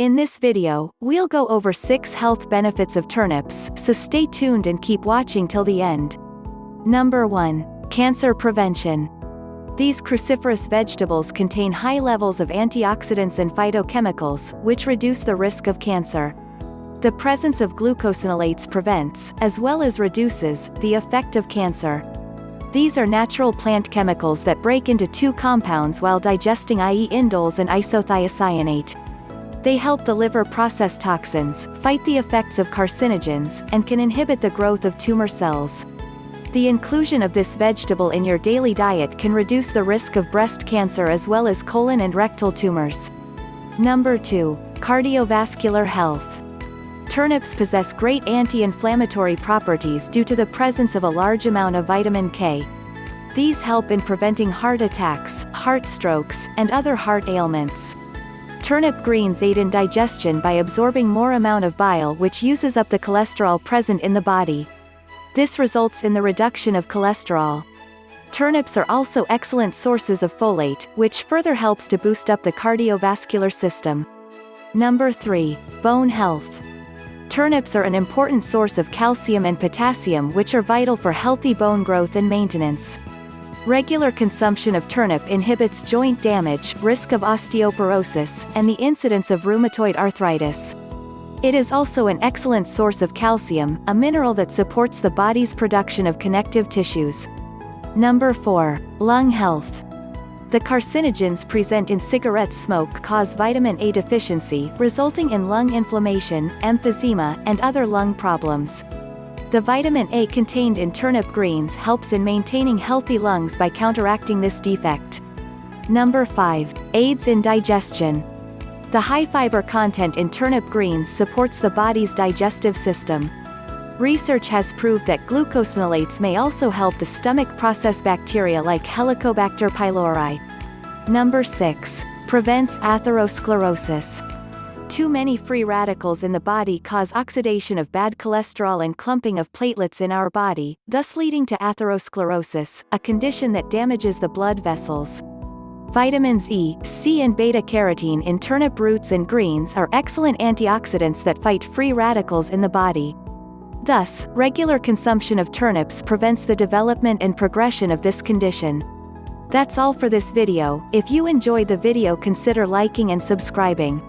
In this video, we'll go over 6 health benefits of turnips, so stay tuned and keep watching till the end. Number 1. Cancer prevention. These cruciferous vegetables contain high levels of antioxidants and phytochemicals, which reduce the risk of cancer. The presence of glucosinolates prevents, as well as reduces, the effect of cancer. These are natural plant chemicals that break into two compounds while digesting, i.e. indoles and isothiocyanate. They help the liver process toxins, fight the effects of carcinogens, and can inhibit the growth of tumor cells. The inclusion of this vegetable in your daily diet can reduce the risk of breast cancer as well as colon and rectal tumors. Number 2. Cardiovascular health. Turnips possess great anti-inflammatory properties due to the presence of a large amount of vitamin K. These help in preventing heart attacks, heart strokes, and other heart ailments. Turnip greens aid in digestion by absorbing more amount of bile, which uses up the cholesterol present in the body. This results in the reduction of cholesterol. Turnips are also excellent sources of folate, which further helps to boost up the cardiovascular system. Number 3. Bone health. Turnips are an important source of calcium and potassium, which are vital for healthy bone growth and maintenance. Regular consumption of turnip inhibits joint damage, risk of osteoporosis, and the incidence of rheumatoid arthritis. It is also an excellent source of calcium, a mineral that supports the body's production of connective tissues. Number 4. Lung health. The carcinogens present in cigarette smoke cause vitamin A deficiency, resulting in lung inflammation, emphysema, and other lung problems. The vitamin A contained in turnip greens helps in maintaining healthy lungs by counteracting this defect. Number 5. Aids in digestion. The high fiber content in turnip greens supports the body's digestive system. Research has proved that glucosinolates may also help the stomach process bacteria like Helicobacter pylori. Number 6. Prevents atherosclerosis. Too many free radicals in the body cause oxidation of bad cholesterol and clumping of platelets in our body, thus leading to atherosclerosis, a condition that damages the blood vessels. Vitamins E, C and beta-carotene in turnip roots and greens are excellent antioxidants that fight free radicals in the body. Thus, regular consumption of turnips prevents the development and progression of this condition. That's all for this video. If you enjoyed the video, consider liking and subscribing.